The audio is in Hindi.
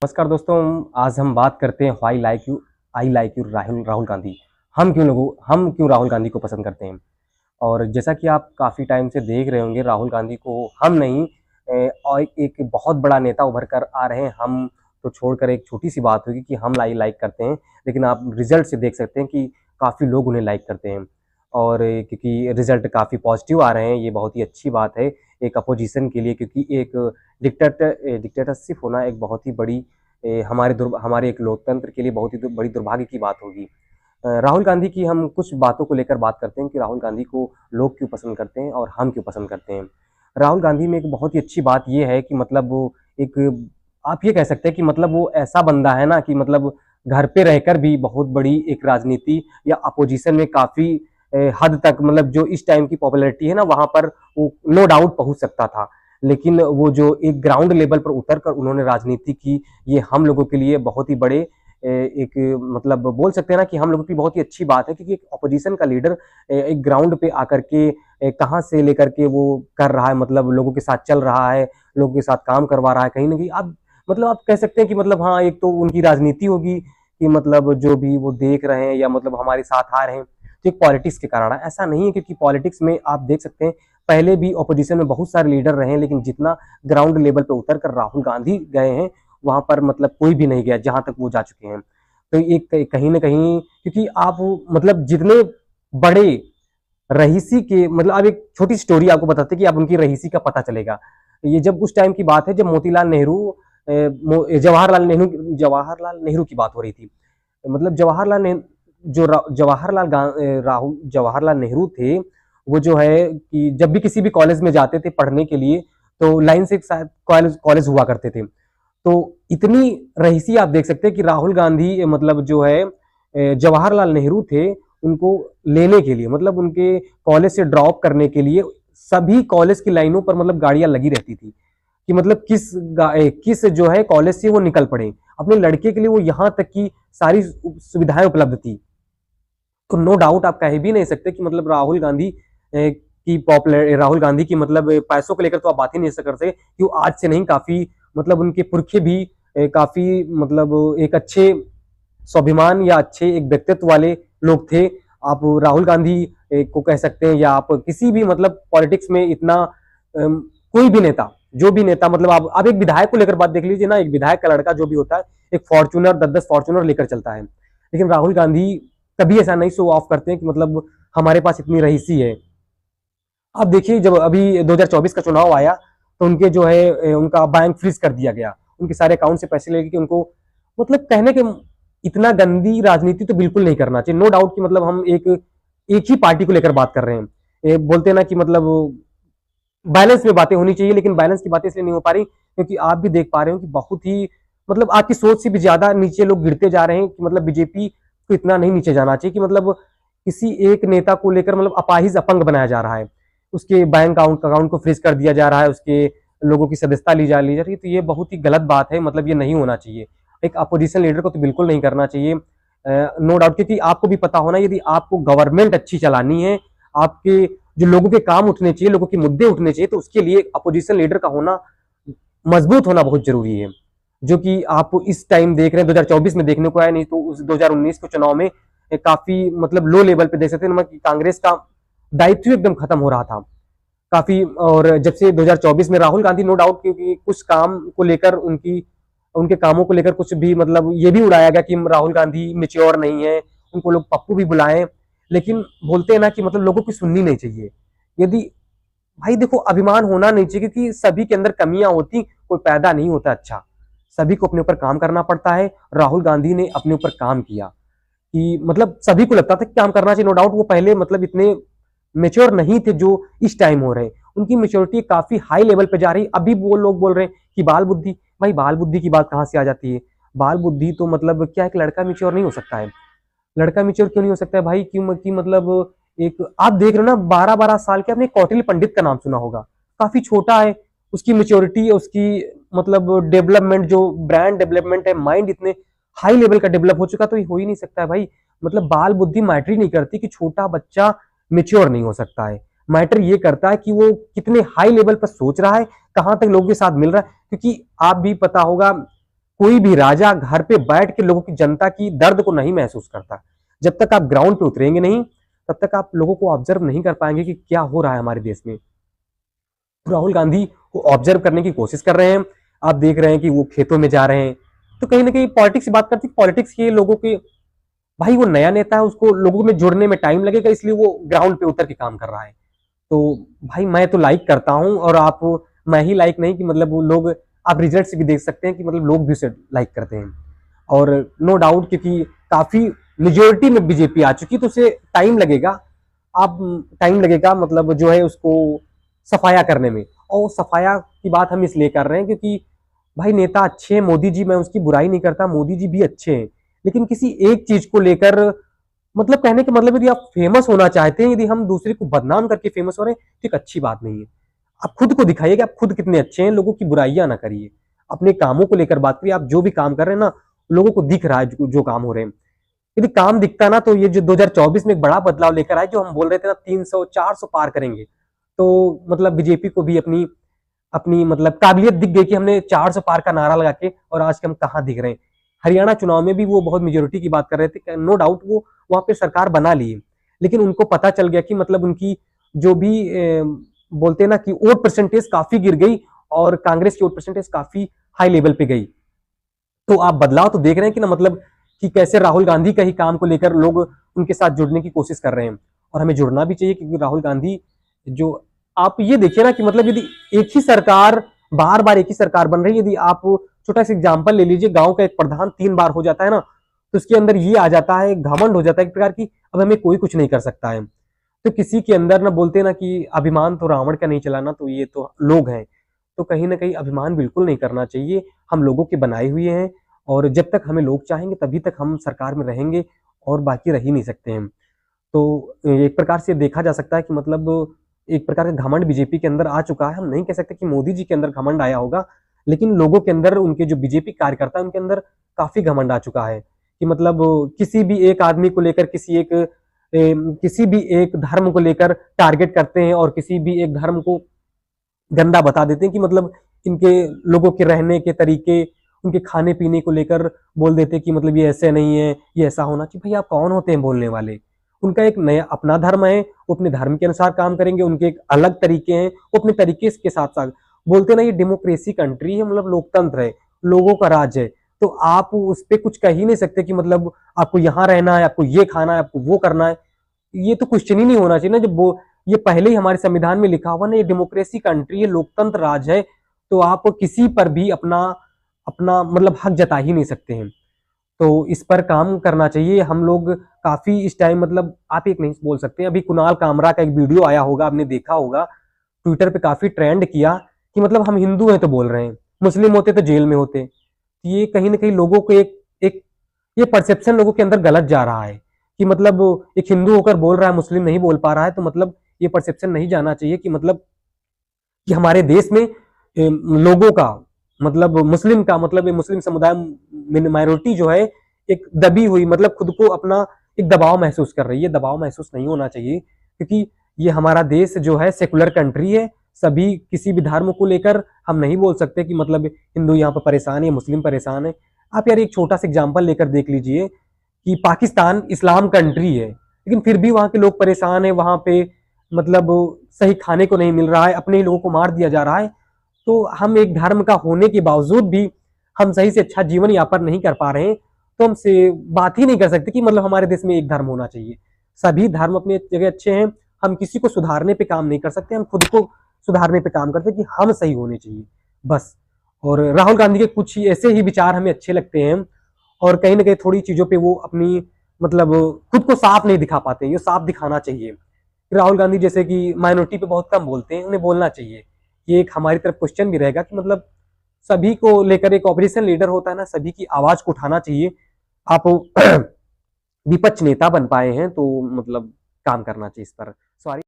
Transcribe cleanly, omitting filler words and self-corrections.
नमस्कार दोस्तों। आज हम बात करते हैं I like you Rahul Gandhi. हम क्यों राहुल गांधी को पसंद करते हैं। और जैसा कि आप काफ़ी टाइम से देख रहे होंगे, राहुल गांधी को हम नहीं और एक बहुत बड़ा नेता उभर कर आ रहे हैं। हम तो छोड़कर एक छोटी सी बात होगी कि हम लाइक करते हैं, लेकिन आप रिजल्ट से देख सकते हैं कि काफ़ी लोग उन्हें लाइक करते हैं। और क्योंकि रिजल्ट काफ़ी पॉजिटिव आ रहे हैं, ये बहुत ही अच्छी बात है एक अपोजिशन के लिए, क्योंकि एक डिक्टेटरशिप होना एक बहुत ही बड़ी हमारे एक लोकतंत्र के लिए बहुत ही बड़ी दुर्भाग्य की बात होगी। राहुल गांधी की हम कुछ बातों को लेकर बात करते हैं कि राहुल गांधी को लोग क्यों पसंद करते हैं और हम क्यों पसंद करते हैं। राहुल गांधी में एक बहुत ही अच्छी बात ये है कि मतलब वो एक, आप ये कह सकते हैं कि मतलब वो ऐसा बंदा है ना कि मतलब घर पे रहकर भी बहुत बड़ी एक राजनीति या अपोजिशन में काफ़ी हद तक, मतलब जो इस टाइम की पॉपुलैरिटी है ना, वहाँ पर वो नो डाउट पहुँच सकता था। लेकिन वो जो एक ग्राउंड लेवल पर उतर कर उन्होंने राजनीति की, ये हम लोगों के लिए बहुत ही बड़े एक, मतलब बोल सकते हैं ना कि हम लोगों की बहुत ही अच्छी बात है, क्योंकि एक अपोजिशन का लीडर एक ग्राउंड पे आकर के कहाँ से लेकर के वो कर रहा है, मतलब लोगों के साथ चल रहा है, लोगों के साथ काम करवा रहा है। कहीं ना कहीं आप, मतलब आप कह सकते हैं कि मतलब हाँ, एक तो उनकी राजनीति होगी कि मतलब जो भी वो देख रहे हैं या मतलब हमारे साथ आ रहे हैं, तो एक पॉलिटिक्स के कारण है। ऐसा नहीं है, क्योंकि पॉलिटिक्स में आप देख सकते हैं पहले भी अपोजिशन में बहुत सारे लीडर रहे हैं, लेकिन जितना ग्राउंड लेवल पे उतर कर राहुल गांधी गए हैं, वहां पर मतलब कोई भी नहीं गया जहां तक वो जा चुके हैं। तो एक कहीं ना कहीं, क्योंकि आप मतलब जितने बड़े रहीसी के, मतलब अब एक छोटी स्टोरी आपको बताते हैं कि आप उनकी रहीसी का पता चलेगा। ये जब उस टाइम की बात है जब मोतीलाल नेहरू, जवाहरलाल नेहरू की बात हो रही थी। मतलब जवाहरलाल नेहरू थे, वो जो है कि जब भी किसी भी कॉलेज में जाते थे पढ़ने के लिए, तो लाइन से शायद कॉलेज कॉलेज हुआ करते थे। तो इतनी रईसी आप देख सकते हैं कि राहुल गांधी, मतलब जो है जवाहरलाल नेहरू थे, उनको लेने के लिए, मतलब उनके कॉलेज से ड्रॉप करने के लिए सभी कॉलेज की लाइनों पर मतलब गाड़ियां लगी रहती थी कि मतलब किस जो है कॉलेज से वो निकल पड़े। अपने लड़के के लिए वो यहाँ तक की सारी सुविधाएं उपलब्ध थी। तो नो डाउट आप कह भी नहीं सकते कि मतलब राहुल गांधी की मतलब पैसों को लेकर तो आप बात ही नहीं कर सकते कि वो आज से नहीं, काफी मतलब उनके पुरखे भी काफी मतलब एक अच्छे स्वाभिमान या अच्छे एक व्यक्तित्व वाले लोग थे। आप राहुल गांधी को कह सकते हैं, या आप किसी भी मतलब पॉलिटिक्स में इतना कोई भी नेता, जो भी नेता, मतलब आप एक विधायक को लेकर बात देख लीजिए ना, एक विधायक का लड़का जो भी होता है एक फॉर्चूनर 10-10 फॉर्चूनर लेकर चलता है, लेकिन राहुल गांधी कभी ऐसा नहीं शो ऑफ करते हैं कि मतलब हमारे पास इतनी रईसी है। आप देखिए जब अभी 2024 का चुनाव आया, तो उनके जो है उनका बैंक फ्रीज कर दिया गया, उनके सारे अकाउंट से पैसे लेके उनको, मतलब कहने के, इतना गंदी राजनीति तो बिल्कुल नहीं करना चाहिए। नो डाउट कि मतलब हम एक ही पार्टी को लेकर बात कर रहे हैं, बोलते हैं ना कि मतलब बैलेंस में बातें होनी चाहिए, लेकिन बैलेंस की बातें इसलिए नहीं हो पा रही क्योंकि आप भी देख पा रहे हो कि बहुत ही, मतलब आपकी सोच से भी ज्यादा नीचे लोग गिरते जा रहे हैं कि मतलब बीजेपी को इतना नहीं नीचे जाना चाहिए कि मतलब किसी एक नेता को लेकर मतलब अपाहिज अपंग बनाया जा रहा है, उसके बैंक अकाउंट को फ्रीज कर दिया जा रहा है, उसके लोगों की सदस्यता ली जा रही है। तो ये बहुत ही गलत बात है, मतलब ये नहीं होना चाहिए। एक अपोजिशन लीडर को तो बिल्कुल नहीं करना चाहिए, नो डाउट, क्योंकि आपको भी पता होना, यदि आपको गवर्नमेंट अच्छी चलानी है, आपके जो लोगों के काम उठने चाहिए, लोगों के मुद्दे उठने चाहिए, तो उसके लिए अपोजिशन लीडर का होना, मजबूत होना बहुत जरूरी है, जो कि आप इस टाइम देख रहे हैं 2024 में देखने को आया, नहीं तो उस 2019 के चुनाव में काफी मतलब लो लेवल पे देख सकते हैं कि कांग्रेस का दायित्व एकदम खत्म हो रहा था काफी। और जब से 2024 में राहुल गांधी, नो डाउट, क्योंकि कुछ काम को लेकर उनके कामों को लेकर कुछ भी मतलब ये भी उड़ाया गया कि राहुल गांधी मेच्योर नहीं है, उनको लोग पप्पू भी बुलाएं, लेकिन बोलते हैं ना कि मतलब लोगों की सुननी नहीं चाहिए। यदि, भाई देखो, अभिमान होना नहीं चाहिए, क्योंकि सभी के अंदर कमियां होती, कोई पैदा नहीं होता अच्छा, सभी को अपने ऊपर काम करना पड़ता है। राहुल गांधी ने अपने ऊपर काम किया कि मतलब सभी को लगता था कि काम करना चाहिए, नो डाउट वो पहले मतलब इतने मेच्योर नहीं थे जो इस टाइम हो रहे हैं, उनकी मेच्योरिटी काफी हाई लेवल पे जा रही। अभी वो लोग बोल रहे हैं कि बाल बुद्धि, भाई बाल बुद्धि की बात कहां से आ जाती है। बाल बुद्धि तो मतलब क्या, एक लड़का मेच्योर नहीं हो सकता है। लड़का मेच्योर क्यों नहीं हो सकता है भाई, क्यों कि मतलब एक, आप देख रहे हो ना 12-12 साल के, आपने कौटिल्य पंडित का नाम सुना होगा, काफी छोटा है, उसकी मेच्योरिटी, उसकी मतलब डेवलपमेंट, जो ब्रांड डेवलपमेंट है, माइंड इतने हाई लेवल का डेवलप हो चुका, तो ये हो ही नहीं सकता है भाई। मतलब बाल बुद्धि मैटर ही नहीं करती कि छोटा बच्चा मेच्योर नहीं हो सकता है, मैटर ये करता है कि वो कितने हाई लेवल पर सोच रहा है, कहां तक लोगों के साथ मिल रहा है। क्योंकि आप भी पता होगा कोई भी राजा घर पे बैठ के लोगों की, जनता की दर्द को नहीं महसूस करता। जब तक आप ग्राउंड पे उतरेंगे नहीं, तब तक आप लोगों को ऑब्जर्व नहीं कर पाएंगे कि क्या हो रहा है हमारे देश में। राहुल गांधी वो ऑब्जर्व करने की कोशिश कर रहे हैं। आप देख रहे हैं कि वो खेतों में जा रहे हैं। तो कहीं ना कहीं पॉलिटिक्स की बात करते हैं, पॉलिटिक्स ये लोगों के, भाई वो नया नेता है, उसको लोगों में जुड़ने में टाइम लगेगा, इसलिए वो ग्राउंड पे उतर के काम कर रहा है। तो भाई मैं तो लाइक करता हूं, और आप, मैं ही लाइक नहीं कि मतलब वो लोग, आप रिजल्ट से भी देख सकते हैं कि मतलब लोग भी उसे लाइक करते हैं। और नो डाउट, क्योंकि काफी मेजोरिटी में बीजेपी आ चुकी है, तो उसे टाइम लगेगा। आप, टाइम लगेगा मतलब जो है उसको सफाया करने में। और सफाया की बात हम इसलिए कर रहे हैं क्योंकि भाई नेता अच्छे हैं, मोदी जी, मैं उसकी बुराई नहीं करता, मोदी जी भी अच्छे हैं, लेकिन किसी एक चीज को लेकर, मतलब कहने का मतलब यदि आप फेमस होना चाहते हैं, यदि हम दूसरे को बदनाम करके फेमस हो रहे हैं, तो एक अच्छी बात नहीं है। आप खुद को दिखाइए कि आप खुद कितने अच्छे हैं, लोगों की बुराइयां ना करिए, अपने कामों को लेकर बात करिए। आप जो भी काम कर रहे हैं ना, लोगों को दिख रहा है जो काम हो रहे हैं। यदि काम दिखता ना, तो ये जो 2024 में एक बड़ा बदलाव लेकर आए, जो हम बोल रहे थे ना 300 400 पार करेंगे, तो मतलब बीजेपी को भी अपनी अपनी मतलब काबिलियत दिख गई कि हमने 400 पार का नारा लगा के, और आज के हम कहाँ दिख रहे हैं। हरियाणा चुनाव में भी वो बहुत मेजोरिटी की बात कर रहे थे, नो डाउट वो वहां पे सरकार बना ली, लेकिन उनको पता चल गया कि मतलब उनकी जो भी बोलते हैं ना कि वोट परसेंटेज काफी गिर गई, और कांग्रेस की वोट परसेंटेज काफी हाई लेवल पे गई। तो आप बदलाव तो देख रहे हैं कि ना, मतलब कि कैसे राहुल गांधी का ही काम को लेकर लोग उनके साथ जुड़ने की कोशिश कर रहे हैं। और हमें जुड़ना भी चाहिए, क्योंकि राहुल गांधी जो, आप ये देखिए ना कि मतलब यदि एक ही सरकार, बार बार एक ही सरकार बन रही है, यदि आप छोटा सा एग्जाम्पल ले लीजिए, गांव का एक प्रधान 3 बार हो जाता है ना, तो उसके अंदर ये आ जाता है, घमंड हो जाता है एक प्रकार की, अब हमें कोई कुछ नहीं कर सकता है। तो किसी के अंदर ना, बोलते ना कि अभिमान तो रावण का नहीं चलाना, तो ये तो लोग हैं। तो कहीं ना कहीं अभिमान बिल्कुल नहीं करना चाहिए, हम लोगों के बनाए हुए हैं, और जब तक हमें लोग चाहेंगे तभी तक हम सरकार में रहेंगे, और बाकी रह ही नहीं सकते हैं। तो एक प्रकार से देखा जा सकता है कि मतलब एक प्रकार का घमंड बीजेपी के अंदर आ चुका है। हम नहीं कह सकते कि मोदी जी के अंदर घमंड आया होगा, लेकिन लोगों के अंदर, उनके जो बीजेपी कार्यकर्ता है, उनके अंदर काफी घमंड आ चुका है कि मतलब किसी भी एक आदमी को लेकर, किसी भी एक धर्म को लेकर टारगेट करते हैं, और किसी भी एक धर्म को गंदा बता देते हैं कि मतलब इनके लोगों के रहने के तरीके, उनके खाने पीने को लेकर बोल देते हैं कि मतलब ये ऐसे नहीं है, ये ऐसा होना चाहिए। भाई आप कौन होते हैं बोलने वाले? उनका एक नया अपना धर्म है, वो अपने धर्म के अनुसार काम करेंगे, उनके एक अलग तरीके हैं, वो अपने तरीके के साथ साथ बोलते ना, ये डेमोक्रेसी कंट्री है, मतलब लोकतंत्र है, लोगों का राज है। तो आप उस पर कुछ कह ही नहीं सकते कि मतलब आपको यहाँ रहना है, आपको ये खाना है, आपको वो करना है। ये तो क्वेश्चन ही नहीं होना चाहिए ना, जब वो, ये पहले ही हमारे संविधान में लिखा हुआ ना, ये डेमोक्रेसी कंट्री है, लोकतंत्र राज है, तो आप किसी पर भी अपना अपना मतलब हक जता ही नहीं सकते हैं। तो इस पर काम करना चाहिए हम लोग। काफी इस टाइम, मतलब आप एक नहीं बोल सकते, अभी कुणाल कामरा का एक वीडियो आया होगा, आपने देखा होगा, ट्विटर पे काफी ट्रेंड किया कि मतलब हम हिंदू हैं तो बोल रहे हैं, मुस्लिम होते तो जेल में होते। ये कहीं ना कहीं लोगों को एक ये परसेप्शन लोगों के अंदर गलत जा रहा है कि मतलब एक हिंदू होकर बोल रहा है, मुस्लिम नहीं बोल पा रहा है, तो मतलब ये परसेप्शन नहीं जाना चाहिए कि मतलब कि हमारे देश में लोगों का, मतलब मुस्लिम का, मतलब मुस्लिम समुदाय माइनॉरिटी जो है, एक दबी हुई, मतलब खुद को अपना एक दबाव महसूस कर रही है। दबाव महसूस नहीं होना चाहिए, क्योंकि ये हमारा देश जो है सेकुलर कंट्री है। सभी किसी भी धर्म को लेकर हम नहीं बोल सकते कि मतलब हिंदू यहाँ पर परेशान है, मुस्लिम परेशान है। आप यार एक छोटा सा एग्जाम्पल लेकर देख लीजिए कि पाकिस्तान इस्लाम कंट्री है, लेकिन फिर भी वहां के लोग परेशान है, वहां पे मतलब सही खाने को नहीं मिल रहा है, अपने ही लोगों को मार दिया जा रहा है। तो हम एक धर्म का होने के बावजूद भी हम सही से अच्छा जीवन यापन नहीं कर पा रहे हैं, तो हमसे बात ही नहीं कर सकते कि मतलब हमारे देश में एक धर्म होना चाहिए। सभी धर्म अपनी जगह अच्छे हैं, हम किसी को सुधारने पे काम नहीं कर सकते, हम खुद को सुधारने पे काम करते हैं कि हम सही होने चाहिए बस। और राहुल गांधी के कुछ ऐसे ही विचार हमें अच्छे लगते हैं, और कहीं ना कहीं थोड़ी चीजों पे वो अपनी मतलब खुद को साफ नहीं दिखा पाते हैं, ये साफ दिखाना चाहिए। राहुल गांधी जैसे कि माइनॉरिटी पे बहुत कम बोलते हैं, उन्हें बोलना चाहिए। ये एक हमारी तरफ क्वेश्चन भी रहेगा कि मतलब सभी को लेकर एक ऑपरेशन लीडर होता है ना, सभी की आवाज को उठाना चाहिए। आप विपक्ष नेता बन पाए हैं तो मतलब काम करना चाहिए इस पर। सॉरी।